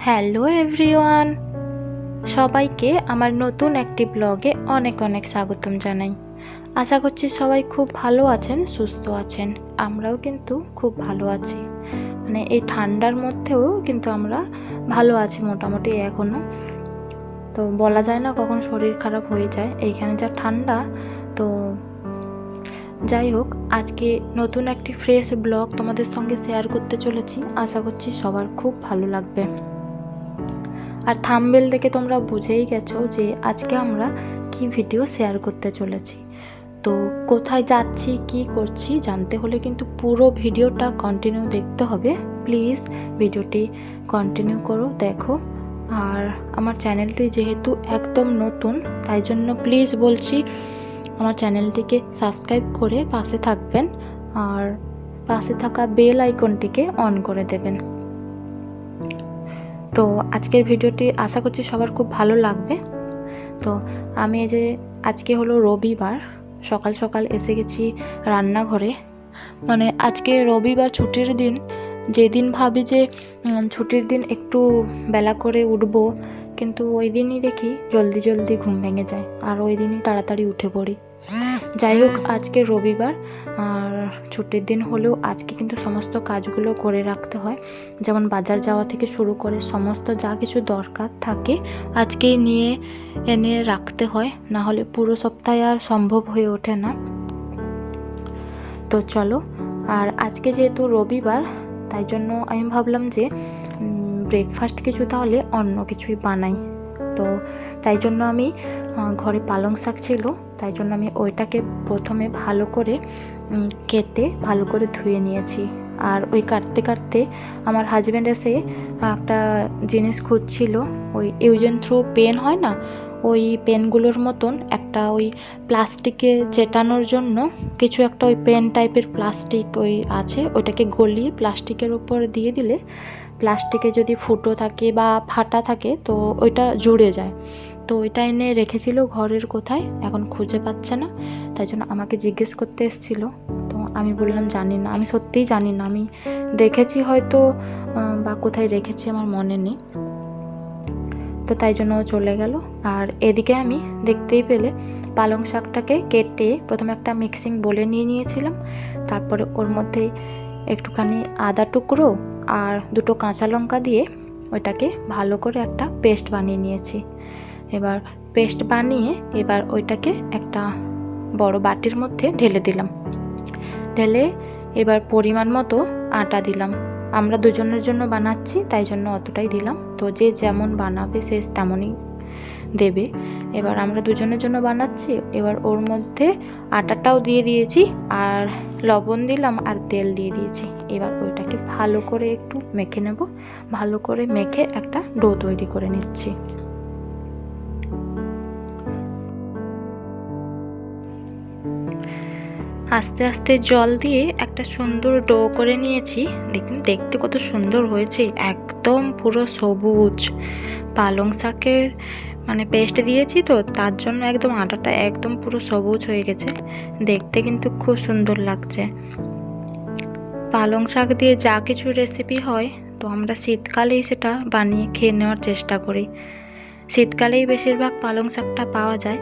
Hello everyone, সবাইকে আমার নতুন একটি ব্লগে অনেক অনেক স্বাগতম জানাই। আশা করছি সবাই খুব ভালো আছেন, সুস্থ আছেন। আমরাও কিন্তু খুব ভালো আছি। এই ঠান্ডার মধ্যেও কিন্তু আমরা ভালো আছি মোটামুটি এখনও। তো বলা যায় না কখন শরীর খারাপ হয়ে যায়, এইখানে যা ঠান্ডা। তো যাই হোক, আজকে নতুন একটি ফ্রেশ ব্লগ তোমাদের সঙ্গে শেয়ার করতে চলেছি। আশা করছি সবার খুব ভালো লাগবে। আর থাম্বনেল দেখে তোমরা বুঝেই গেছো যে আজকে আমরা কি ভিডিও শেয়ার করতে চলেছি। তো কোথায় যাচ্ছি, কি করছি জানতে হলে কিন্তু পুরো ভিডিওটা কন্টিনিউ দেখতে হবে। প্লিজ ভিডিওটি কন্টিনিউ করো, দেখো। আর আমার চ্যানেলটি যেহেতু একদম নতুন, তাই জন্য প্লিজ বলছি আমার চ্যানেলটিকে সাবস্ক্রাইব করে পাশে থাকবেন আর পাশে থাকা বেল আইকনটিকে অন করে দেবেন। তো আজকের ভিডিওটি আশা করছি সবার খুব ভালো লাগবে। তো আমি এই যে আজকে হলো রবিবার, সকাল সকাল এসে গেছি রান্নাঘরে। আজকে রবিবার ছুটির দিন, যেদিন ভাবি যে ছুটির দিন একটু বেলা করে উঠবো, কিন্তু ওই দিনই দেখি জলদি জলদি ঘুম ভেঙে যায় আর ওই দিনই তাড়াতাড়ি উঠে পড়ি। যাই হোক, আজকে রবিবার আর ছুটির দিন হলেও আজকে কিন্তু সমস্ত কাজগুলো করে রাখতে হয়। যেমন বাজার যাওয়া থেকে শুরু করে সমস্ত যা কিছু দরকার থাকে আজকেই নিয়ে এনে রাখতে হয়, না হলে পুরো সপ্তাহে আর সম্ভব হয়ে ওঠে না। তো চলো, আর আজকে যেহেতু রবিবার তাই জন্য আমি ভাবলাম যে ব্রেকফাস্ট কিছু তাহলে অন্য কিছুই বানাই। তো তাই জন্য আমি ঘরে পালং শাক ছিল, তাই জন্য আমি ওইটাকে প্রথমে ভালো করে কেটে ভালো করে ধুয়ে নিয়েছি। আর ওই কাটতে কাটতে আমার হাজব্যান্ড এসে একটা জিনিস খুঁজছিল, ওই ইউজ অ্যান্ড থ্রো পেন হয় না, ওই পেনগুলোর মতন একটা ওই প্লাস্টিকে চেটানোর জন্য কিছু একটা ওই পেন টাইপের প্লাস্টিক ওই আছে, ওইটাকে গলিয়ে প্লাস্টিকের উপর দিয়ে দিলে প্লাস্টিকে যদি ফুটো থাকে বা ফাটা থাকে তো ওইটা জুড়ে যায়। তো ওইটা এনে রেখেছিল ঘরের কোথায়, এখন খুঁজে পাচ্ছে না, তাই জন্য আমাকে জিজ্ঞেস করতে এসেছিল। তো আমি বললাম জানি না, আমি সত্যিই জানি না, আমি দেখেছি হয়তো বা কোথায় রেখেছি আমার মনে নেই। তো তাই জন্য ও চলে গেল। আর এদিকে আমি দেখতেই পেলে পালং শাকটাকে কেটে প্রথমে একটা মিক্সিং বলে নিয়েছিলাম, তারপরে ওর মধ্যে একটুখানি আদা টুকরো আর দুটো কাঁচা লঙ্কা দিয়ে ওইটাকে ভালো করে একটা পেস্ট বানিয়ে নিয়েছি। এবার পেস্ট বানিয়ে এবার ওইটাকে একটা বড় বাটির মধ্যে ঢেলে দিলাম। ঢেলে এবার পরিমাণ মতো আটা দিলাম। আমরা দুজনের জন্য বানাচ্ছি তাই জন্য অতটাই দিলাম, তো যে যেমন বানাবে সে তেমনই দেবে। এবার আমরা দুজনের জন্য বানাচ্ছি, এবার ওর মধ্যে আটাটাও দিয়ে দিয়েছি আর লবণ দিলাম আর তেল দিয়ে দিয়েছি। এবার ওইটাকে ভালো করে একটু মেখে নেব, ভালো করে মেখে একটা ডো তৈরি করে নিচ্ছি। আস্তে আস্তে জল দিয়ে একটা সুন্দর ডো করে নিয়েছি। দেখুন দেখতে কত সুন্দর হয়েছে, একদম পুরো সবুজ। পালং শাকের পেস্ট দিয়েছি তো তার জন্য একদম আটাটা একদম পুরো সবুজ হয়ে গেছে, দেখতে কিন্তু খুব সুন্দর লাগছে। পালং শাক দিয়ে যা কিছু রেসিপি হয় তো আমরা শীতকালেই সেটা বানিয়ে খেয়ে নেওয়ার চেষ্টা করি। শীতকালেই বেশিরভাগ পালং শাকটা পাওয়া যায়,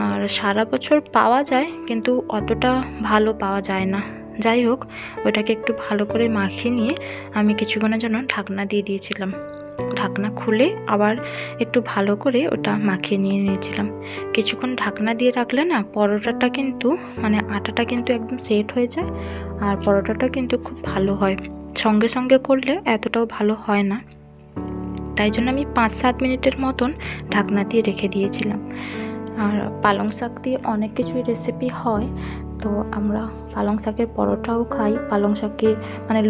আর সারা বছর পাওয়া যায় কিন্তু অতটা ভালো পাওয়া যায় না। যাই হোক, ওটাকে একটু ভালো করে মাখিয়ে নিয়ে আমি কিছুক্ষণের জন্য ঢাকনা দিয়ে দিয়েছিলাম। ঢাকনা খুলে আবার একটু ভালো করে ওটা মাখিয়ে নিয়েছিলাম। কিছুক্ষণ ঢাকনা দিয়ে রাখলে না পরোটাটা কিন্তু আটাটা কিন্তু একদম সেট হয়ে যায় আর পরোটাটা কিন্তু খুব ভালো হয়। সঙ্গে সঙ্গে করলে এতটাও ভালো হয় না, তাই জন্য আমি 5-7 মিনিটের মতন ঢাকনা দিয়ে রেখে দিয়েছিলাম। আর পালং শাক দিয়ে অনেক কিছুই রেসিপি হয়, তো আমরা পালং শাকের পরোটাও খাই, পালং শাকের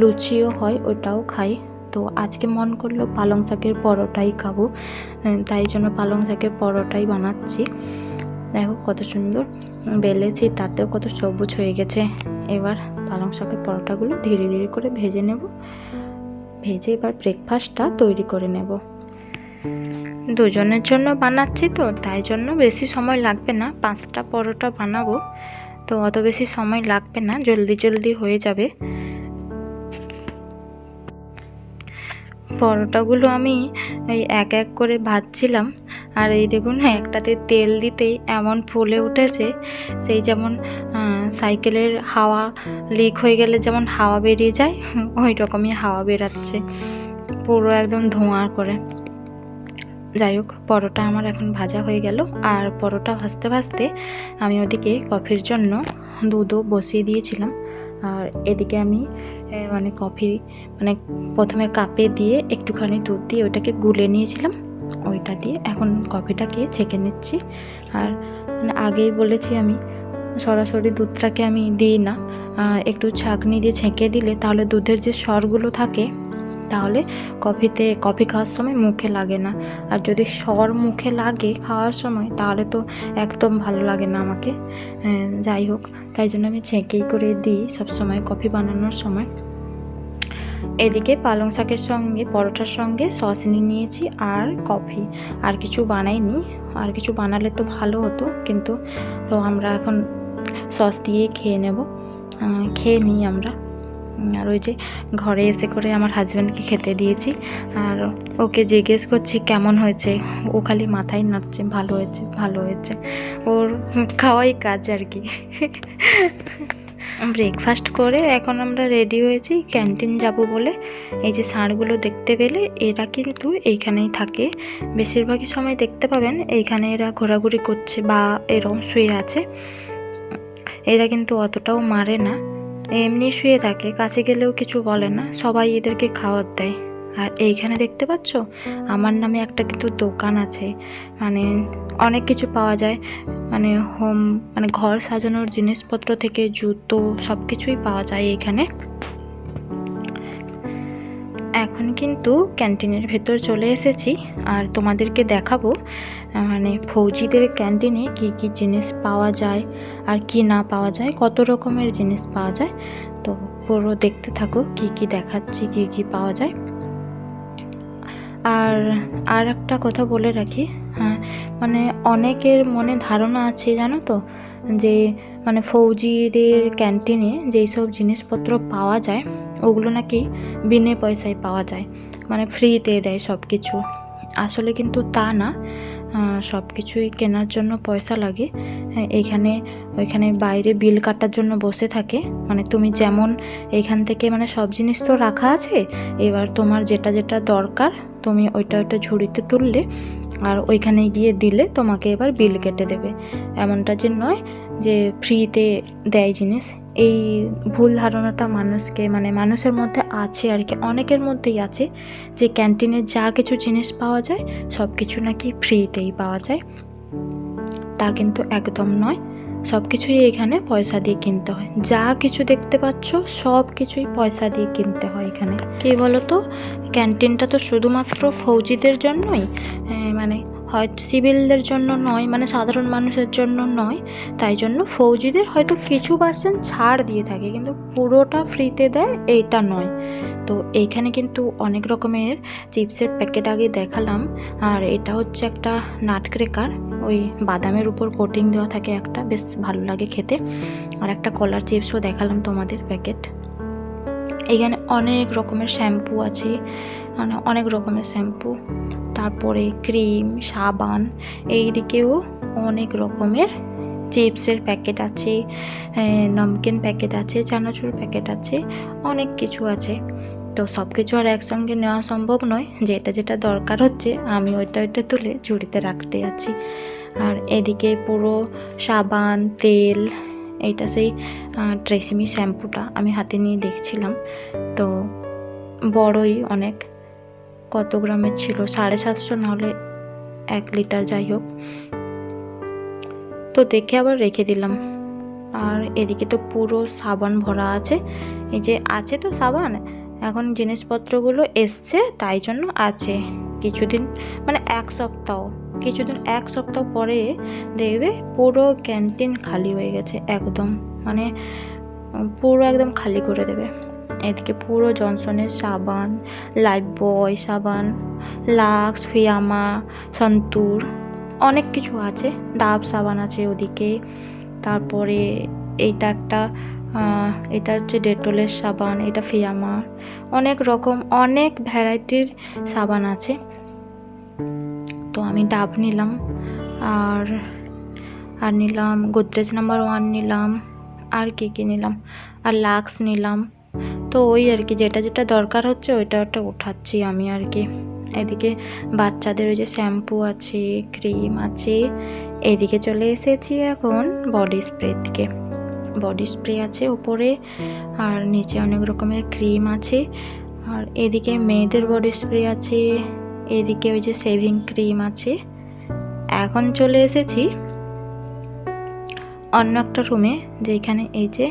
লুচিও হয়, ওটাও খাই। তো আজকে মন করলো পালং শাকের পরোটাই খাবো, তাই জন্য পালং শাকের পরোটাই বানাচ্ছি। দেখো কত সুন্দর বেলেছি, তাতেও কত সবুজ হয়ে গেছে। এবার পালং শাকের পরোটাগুলো ধীরে ধীরে করে ভেজে নেব, ভেজে এবার ব্রেকফাস্টটা তৈরি করে নেব। দুজনের জন্য বানাচ্ছি তো তাই জন্য বেশি সময় লাগবে না, 5টা পরোটা বানাবো তো অত বেশি সময় লাগবে না, জলদি জলদি হয়ে যাবে। পরোটাগুলো আমি এই এক এক করে ভাজছিলাম, আর এই দেখুন একটাতে তেল দিতেই এমন ফুলে উঠেছে, সেই যেমন সাইকেলের হাওয়া লিক হয়ে গেলে যেমন হাওয়া বেরিয়ে যায় ওই রকমই হাওয়া বেরাচ্ছে, পুরো একদম ধোঁয়া করে। যাই হোক, পরোটা আমার এখন ভাজা হয়ে গেল, আর পরোটা ভাজতে ভাজতে আমি ওদিকে কফির জন্য দুধও বসিয়ে দিয়েছিলাম। আর এদিকে আমি মানে কফি মানে প্রথমে কাপে দিয়ে একটুখানি দুধ দিয়ে ওইটাকে গুলে নিয়েছিলাম, ওইটা দিয়ে এখন কফিটাকে ছেঁকে নিচ্ছি। আর মানে আগেই বলেছি আমি সরাসরি দুধটাকে আমি দিই না, একটু ছাঁকনি দিয়ে ছেঁকে দিলে তাহলে দুধের যে স্বরগুলো থাকে তাহলে কফি খাওয়ার সময় মুখে লাগে না। আর যদি স্বর মুখে লাগে খাওয়ার সময় তাহলে তো একদম ভালো লাগে না আমাকে। যাই হোক, তাই জন্য আমি ছেঁকেই করে দিই সবসময় কফি বানানোর সময়। এদিকে পালং শাকের সঙ্গে পরোটার সঙ্গে সস নিয়ে নিয়েছি আর কফি, আর কিছু বানাইনি। আর কিছু বানালে তো ভালো হতো, কিন্তু তো আমরা এখন সস দিয়েই খেয়ে নেব, খেয়ে নিই আমরা। আর ওই যে ঘরে এসে করে আমার হাজব্যান্ডকে খেতে দিয়েছি, আর ওকে জিজ্ঞেস করছি কেমন হয়েছে, ও খালি মাথায় নাড়ছে ভালো হয়েছে ভালো হয়েছে, ওর খাওয়াই কাজ আর কি। ব্রেকফাস্ট করে এখন আমরা রেডি হয়েছি ক্যান্টিন যাব বলে। এই যে ষাঁড়গুলো দেখতে পেলে এরা কিন্তু এইখানেই থাকে, বেশিরভাগই সময় দেখতে পাবেন এইখানে এরা ঘোরাঘুরি করছে বা এরকম শুয়ে আছে। এরা কিন্তু অতটাও মারে না, এমনি শুয়ে থাকে, কাছে গেলেও কিছু বলে না, সবাই এদেরকে খাবার দেয়। আর এইখানে দেখতে পাচ্ছ আমার নামে একটা কিন্তু দোকান আছে, মানে অনেক কিছু পাওয়া যায়, মানে মানে ঘর সাজানোর জিনিসপত্র থেকে জুতো সব কিছুই পাওয়া যায় এইখানে। এখন কিন্তু ক্যান্টিনের ভেতর চলে এসেছি, আর তোমাদেরকে দেখাবো মানে ফৌজিদের ক্যান্টিনে কি কি জিনিস পাওয়া যায় আর কি না পাওয়া যায়, কত রকমের জিনিস পাওয়া যায়। তো পুরো দেখতে থাকো কি কি দেখাচ্ছি, কি কি পাওয়া যায়। আর একটা কথা বলে রাখি, হ্যাঁ মানে অনেকের মনে ধারণা আছে জানো তো, যে মানে ফৌজিদের ক্যান্টিনে যেই সব জিনিসপত্র পাওয়া যায় ওগুলো নাকি বিনে পয়সায় পাওয়া যায়, মানে ফ্রিতে দেয় সব কিছু। আসলে কিন্তু তা না, সব কিছুই কেনার জন্য পয়সা লাগে। ওইখানে বাইরে বিল কাটার জন্য বসে থাকে, মানে তুমি যেমন এইখান থেকে মানে সব জিনিস তো রাখা আছে, এবার তোমার যেটা যেটা দরকার তুমি ওইটা ঝুড়িতে তুললে আর ওইখানে গিয়ে দিলে তোমাকে এবার বিল কেটে দেবে। এমনটা যে নয় যে ফ্রিতে দেয় জিনিস, এই ভুল ধারণাটা মানে মানুষের মধ্যে আছে আর কি, অনেকের মধ্যেই আছে যে ক্যান্টিনে যা কিছু জিনিস পাওয়া যায় সব কিছু নাকি ফ্রিতেই পাওয়া যায়। তা কিন্তু একদম নয়, সব কিছুই এখানে পয়সা দিয়ে কিনতে হয়। যা কিছু দেখতে পাচ্ছ সব কিছুই পয়সা দিয়ে কিনতে হয় এখানে। কী বলো তো, ক্যান্টিনটা তো শুধুমাত্র ফৌজিদের জন্যই, মানে হয়তো সিভিলদের জন্য নয়, মানে সাধারণ মানুষের জন্য নয়, তাই জন্য ফৌজিদের হয়তো কিছু % ছাড় দিয়ে থাকে, কিন্তু পুরোটা ফ্রিতে দেয় এইটা নয়। তো এইখানে কিন্তু অনেক রকমের চিপসের প্যাকেট আগে দেখালাম, আর এটা হচ্ছে একটা নাট ক্রেকার, ওই বাদামের উপর কোটিং দেওয়া থাকে একটা, বেশ ভালো লাগে খেতে। আর একটা কলার চিপসও দেখালাম তোমাদের প্যাকেট। এখানে অনেক রকমের শ্যাম্পু আছে, মানে অনেক রকমের শ্যাম্পু, তারপরে ক্রিম, সাবান, এই দিকেও অনেক রকমের চিপসের প্যাকেট আছে, নমকিন প্যাকেট আছে, চানাচুর প্যাকেট আছে, অনেক কিছু আছে। তো সব কিছু আর একসঙ্গে নেওয়া সম্ভব নয়, যেটা যেটা দরকার হচ্ছে আমি ওইটা তুলে ঝুড়িতে রাখতে আছি। আর এদিকে পুরো সাবান, তেল, এইটা সেই ট্রেসিমি শ্যাম্পুটা আমি হাতে নিয়ে দেখছিলাম, তো বড়ই অনেক, কত গ্রামের ছিল, 750 নাহলে 1 লিটার, যাই হোক। তো দেখে আবার রেখে দিলাম। আর এদিকে তো পুরো সাবান ভরা আছে, এই যে আছে তো সাবান, এখন জিনিসপত্রগুলো এসছে তাই জন্য আছে। কিছুদিন মানে এক সপ্তাহ পরে দেখবে পুরো ক্যান্টিন খালি হয়ে গেছে একদম, মানে পুরো একদম খালি করে দেবে। এদিকে পুরো জনসনের সাবান, লাইফবয় সাবান, লাক্স, ফিয়ামা, সন্তুর, অনেক কিছু আছে, ডাব সাবান আছে ওদিকে। তারপরে এইটা একটা এটা হচ্ছে ডেটলের সাবান, এটা ফিয়ামার, অনেক রকম অনেক ভ্যারাইটির সাবান আছে। তো আমি ডাব নিলাম, আর নিলাম গোদরেজ নাম্বার 1 নিলাম, আর কি নিলাম, আর লাক্স নিলাম। তো ওই আর কি যেটা যেটা দরকার হচ্ছে ওইটা উঠাচ্ছি আমি আর কি। এদিকে বাচ্চাদের ওই যে শ্যাম্পু আছে, ক্রিম আছে। এদিকে চলে এসেছি এখন বডি স্প্রে থেকে। বডি স্প্রে আছে উপরে, আর নিচে অনেক রকমের ক্রিম আছে। আর এদিকে মেয়েদের বডি স্প্রে আছে, এদিকে ওই যে শেভিং ক্রিম আছে। এখন চলে এসেছি অন্য একটা রুমে, যেখানে এই যে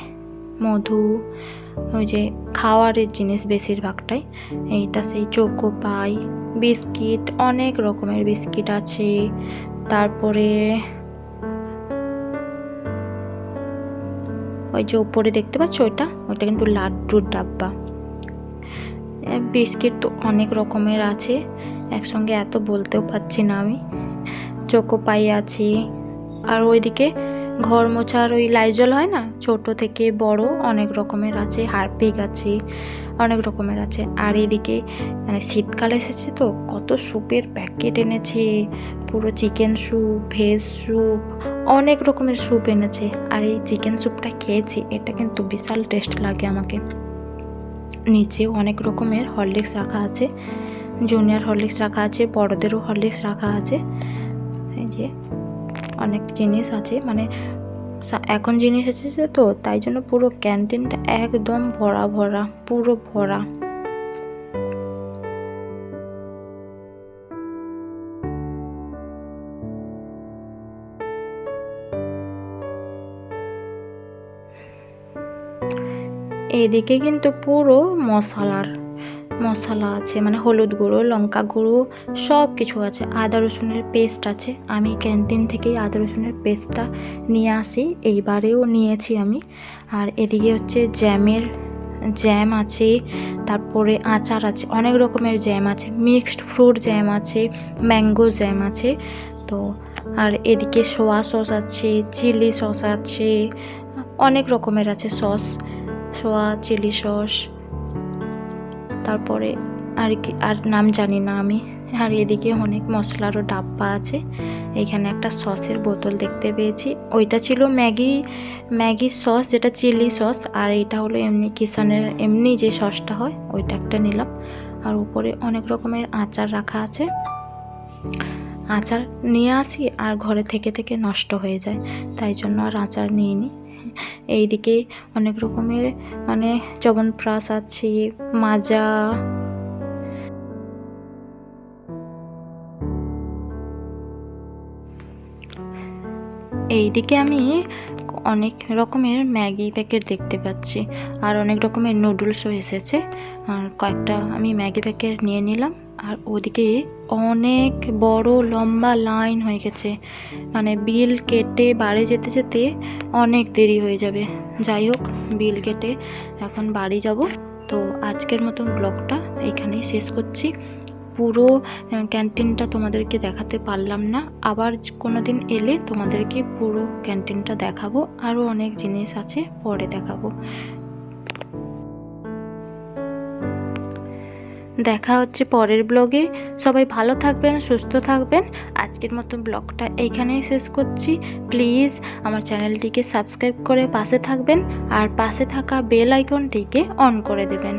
মধু, ওই যে খাওয়ারের জিনিস বেশিরভাগটাই। এইটা সেই চোকো পাই, বিস্কিট, অনেক রকমের বিস্কিট আছে। তারপরে ওই যে উপরে দেখতে পাচ্ছ ওইটা কিন্তু লাড্ডুর ডাব্বা। বিস্কিট তো অনেক রকমের আছে, একসঙ্গে এত বলতেও পারছি না আমি। চোকো পাই আছে, আর ওইদিকে ঘর মোছার ওই লাইজল হয় না, ছোট থেকে বড় অনেক রকমের আছে। হারপিক আছে, অনেক রকমের আছে। আর এদিকে মানে শীতকাল এসেছে তো কত স্যুপের প্যাকেট এনেছে, পুরো চিকেন স্যুপ, ভেজ স্যুপ, অনেক রকমের স্যুপ এনেছে। আর এই চিকেন স্যুপটা খেয়েছি, এটা কিন্তু বিশাল টেস্ট লাগে আমাকে। নিচেও অনেক রকমের হরলিক্স রাখা আছে, জুনিয়র হরলিক্স রাখা আছে, বড়দেরও হরলিক্স রাখা আছে। এই যে অনেক জিনিস আছে, মানে এখন জিনিস এসেছে তো তাই জন্য পুরো ক্যান্টিনটা একদম ভরা ভরা, পুরো ভরা। এদিকে কিন্তু পুরো মশলা আছে, মানে হলুদ গুঁড়ো, লঙ্কা গুঁড়ো, সব কিছু আছে। আদা রসুনের পেস্ট আছে, আমি ক্যান্টিন থেকেই আদা রসুনের পেস্টটা নিয়ে আসি, এইবারেও নিয়েছি আমি। আর এদিকে হচ্ছে জ্যাম আছে, তারপরে আচার আছে, অনেক রকমের জ্যাম আছে, মিক্সড ফ্রুট জ্যাম আছে, ম্যাঙ্গো জ্যাম আছে। তো আর এদিকে সোয়া সস আছে, চিলি সস আছে, অনেক রকমের আছে সস, সোয়া চিলি সস, তারপরে আর কি আর নাম জানি না আমি। আর এদিকে অনেক মশলারও ডাব্বা আছে। এখানে একটা সসের বোতল দেখতে পেয়েছি, ওইটা ছিল ম্যাগি সস, যেটা চিলি সস। আর এইটা হলো এমনি কিষানের এমনি যে সসটা হয়, ওইটা একটা নিলাম। আর উপরে অনেক রকমের আচার রাখা আছে। আচার নিয়ে আসি আর ঘরে থেকে নষ্ট হয়ে যায়, তাই জন্য আর আচার নিইনি। এইদিকে অনেক রকমের মানে চ্যবনপ্রাশ আছে, মাজা। এইদিকে আমি অনেক রকমের ম্যাগি প্যাকেট দেখতে পাচ্ছি, আর অনেক রকমের নুডলসও এসেছে। আর কয়েকটা আমি ম্যাগি প্যাকেট নিয়ে নিলাম। আর ওদিকে অনেক বড় লম্বা লাইন হয়ে গেছে, মানে বিল কেটে বাড়ি যেতে যেতে অনেক দেরি হয়ে যাবে। যাই হোক, বিল কেটে এখন বাড়ি যাব। তো আজকের মতন ব্লগটা এইখানেই শেষ করছি। পুরো ক্যান্টিনটা তোমাদেরকে দেখাতে পারলাম না, আবার কোনো দিন এলে তোমাদেরকে পুরো ক্যান্টিনটা দেখাবো। আরও অনেক জিনিস আছে, পরে দেখাবো। দেখা হচ্ছে পরের ব্লগে। সবাই ভালো থাকবেন, সুস্থ থাকবেন। আজকের মতো ব্লগটা এইখানেই শেষ করছি। প্লিজ আমার চ্যানেলটিকে সাবস্ক্রাইব করে পাশে থাকবেন, আর পাশে থাকা বেল আইকনটিকে অন করে দেবেন।